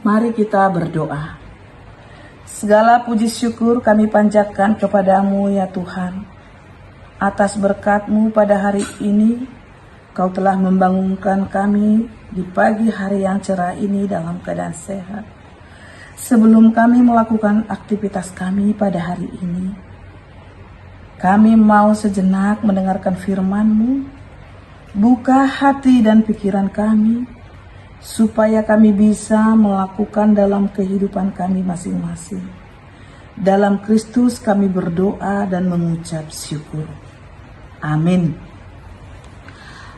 Mari kita berdoa. Segala puji syukur kami panjatkan kepadamu ya Tuhan. Atas berkat-Mu pada hari ini, Kau telah membangunkan kami di pagi hari yang cerah ini dalam keadaan sehat. Sebelum kami melakukan aktivitas kami pada hari ini, kami mau sejenak mendengarkan firman-Mu. Buka hati dan pikiran kami, supaya kami bisa melakukan dalam kehidupan kami masing-masing. Dalam Kristus kami berdoa dan mengucap syukur. Amin.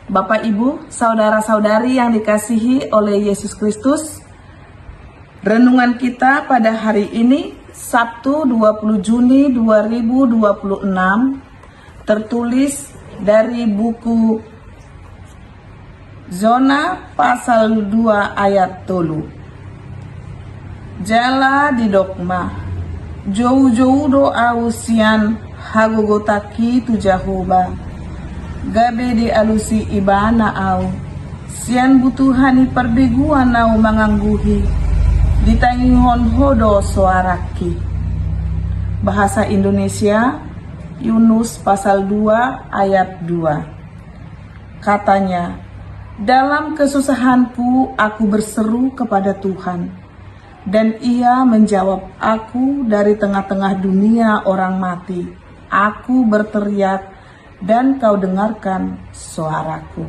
Bapak, Ibu, saudara-saudari yang dikasihi oleh Yesus Kristus, renungan kita pada hari ini, Sabtu 20 Juni 2026, tertulis dari buku Zona pasal 2 ayat 3. Jala di dogma, jauh-jauh doa usian hagogotaki tu Jehovah, gabe di alusi ibana au, sian butuhani perbiguan au mangangguhi, ditangihon hodo suaraki. Bahasa Indonesia, Yunus pasal 2 ayat 2. Katanya, dalam kesusahanku aku berseru kepada Tuhan, dan Ia menjawab aku dari tengah-tengah dunia orang mati. Aku berteriak dan Kau dengarkan suaraku.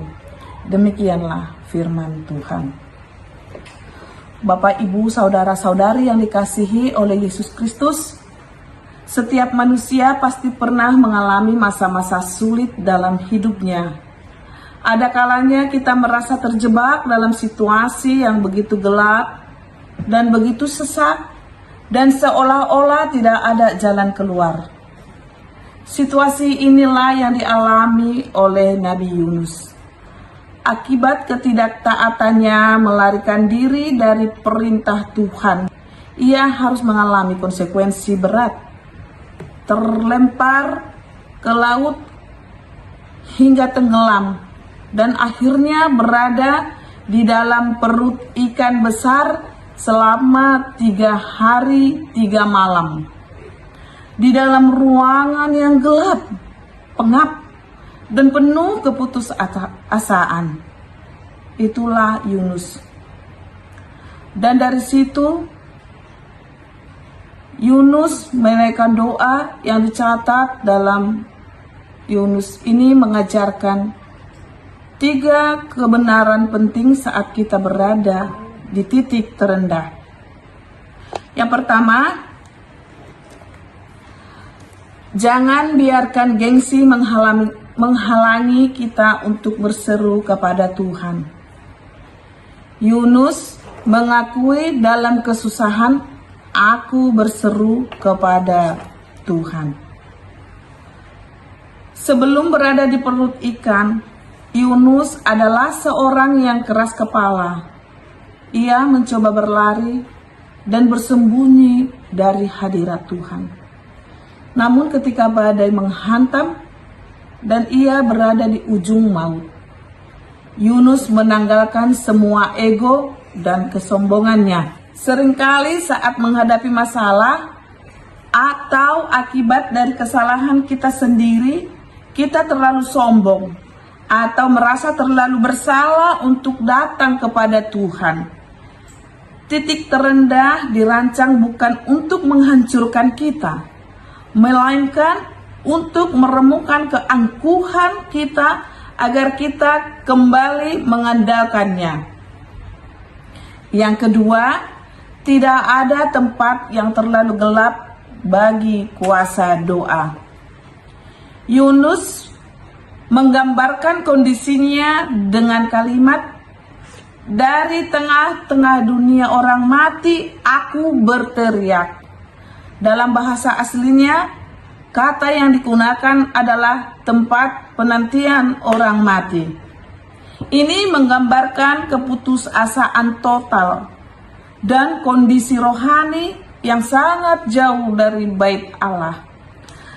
Demikianlah firman Tuhan. Bapak, Ibu, saudara-saudari yang dikasihi oleh Yesus Kristus, setiap manusia pasti pernah mengalami masa-masa sulit dalam hidupnya. Ada kalanya kita merasa terjebak dalam situasi yang begitu gelap dan begitu sesak, dan seolah-olah tidak ada jalan keluar. Situasi inilah yang dialami oleh Nabi Yunus. Akibat ketidaktaatannya melarikan diri dari perintah Tuhan, ia harus mengalami konsekuensi berat. Terlempar ke laut hingga tenggelam, dan akhirnya berada di dalam perut ikan besar selama 3 hari 3 malam. Di dalam ruangan yang gelap, pengap, dan penuh keputusasaan. Itulah Yunus. Dan dari situ, Yunus menaikkan doa yang dicatat dalam Yunus ini mengajarkan 3 kebenaran penting saat kita berada di titik terendah. Yang pertama, jangan biarkan gengsi menghalangi kita untuk berseru kepada Tuhan. Yunus mengakui dalam kesusahan, aku berseru kepada Tuhan. Sebelum berada di perut ikan, Yunus adalah seorang yang keras kepala. Ia mencoba berlari dan bersembunyi dari hadirat Tuhan. Namun ketika badai menghantam dan ia berada di ujung maut, Yunus menanggalkan semua ego dan kesombongannya. Seringkali saat menghadapi masalah atau akibat dari kesalahan kita sendiri, kita terlalu sombong atau merasa terlalu bersalah untuk datang kepada Tuhan. Titik terendah dirancang bukan untuk menghancurkan kita, melainkan untuk meremukkan keangkuhan kita agar kita kembali mengandalkannya. Yang kedua, tidak ada tempat yang terlalu gelap bagi kuasa doa. Yunus menggambarkan kondisinya dengan kalimat, dari tengah-tengah dunia orang mati, aku berteriak. Dalam bahasa aslinya, kata yang digunakan adalah tempat penantian orang mati. Ini menggambarkan keputusasaan total dan kondisi rohani yang sangat jauh dari bait Allah.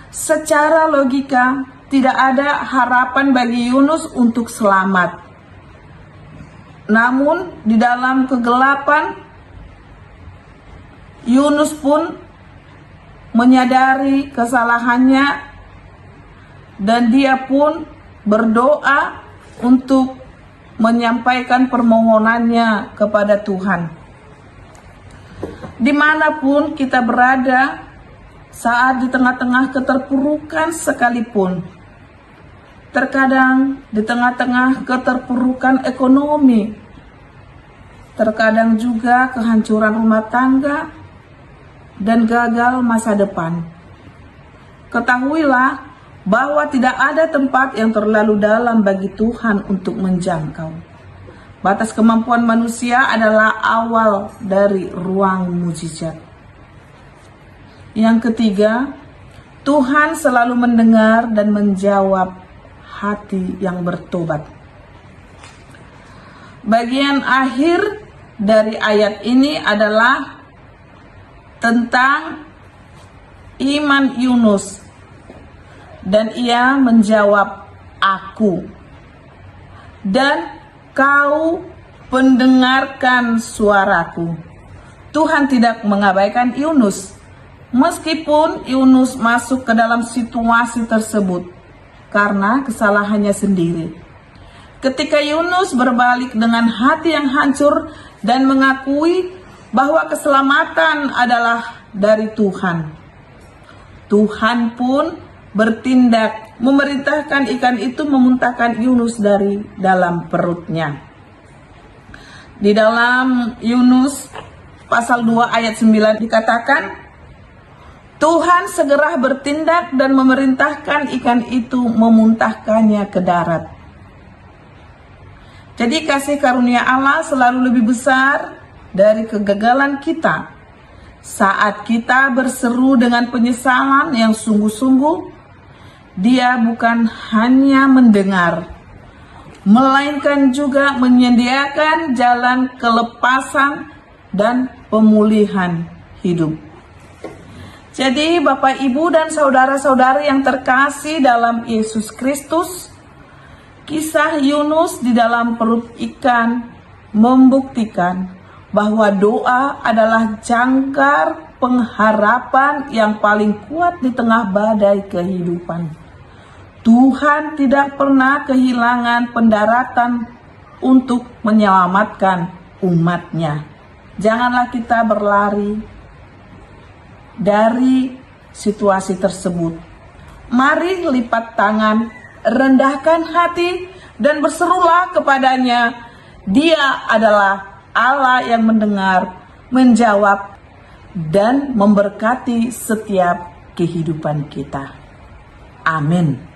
Secara logika, tidak ada harapan bagi Yunus untuk selamat. Namun di dalam kegelapan, Yunus pun menyadari kesalahannya dan dia pun berdoa untuk menyampaikan permohonannya kepada Tuhan. Dimanapun kita berada, saat di tengah-tengah keterpurukan sekalipun, terkadang di tengah-tengah keterpurukan ekonomi, terkadang juga kehancuran rumah tangga dan gagal masa depan, ketahuilah bahwa tidak ada tempat yang terlalu dalam bagi Tuhan untuk menjangkau. Batas kemampuan manusia adalah awal dari ruang mujizat. Yang ketiga, Tuhan selalu mendengar dan menjawab hati yang bertobat. Bagian akhir dari ayat ini adalah tentang iman Yunus, dan ia menjawab, "Aku." Dan kau pendengarkan suaraku. Tuhan tidak mengabaikan Yunus, meskipun Yunus masuk ke dalam situasi tersebut karena kesalahannya sendiri. Ketika Yunus berbalik dengan hati yang hancur dan mengakui bahwa keselamatan adalah dari Tuhan, Tuhan pun bertindak, memerintahkan ikan itu memuntahkan Yunus dari dalam perutnya. Di dalam Yunus pasal 2 ayat 9 dikatakan, Tuhan segera bertindak dan memerintahkan ikan itu memuntahkannya ke darat. Jadi kasih karunia Allah selalu lebih besar dari kegagalan kita. Saat kita berseru dengan penyesalan yang sungguh-sungguh, Dia bukan hanya mendengar, melainkan juga menyediakan jalan kelepasan dan pemulihan hidup. Jadi Bapak, Ibu, dan saudara-saudari yang terkasih dalam Yesus Kristus, kisah Yunus di dalam perut ikan membuktikan bahwa doa adalah jangkar pengharapan yang paling kuat di tengah badai kehidupan. Tuhan tidak pernah kehilangan pendaratan untuk menyelamatkan umat-Nya. Janganlah kita berlari dari situasi tersebut. Mari lipat tangan, rendahkan hati, dan berserulah kepadanya. Dia adalah Allah yang mendengar, menjawab, dan memberkati setiap kehidupan kita. Amin.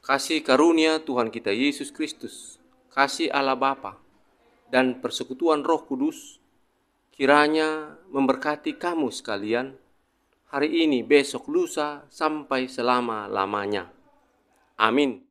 Kasih karunia Tuhan kita Yesus Kristus, kasih Allah Bapa, dan persekutuan Roh Kudus kiranya memberkati kamu sekalian hari ini, besok, lusa, sampai selama-lamanya. Amin.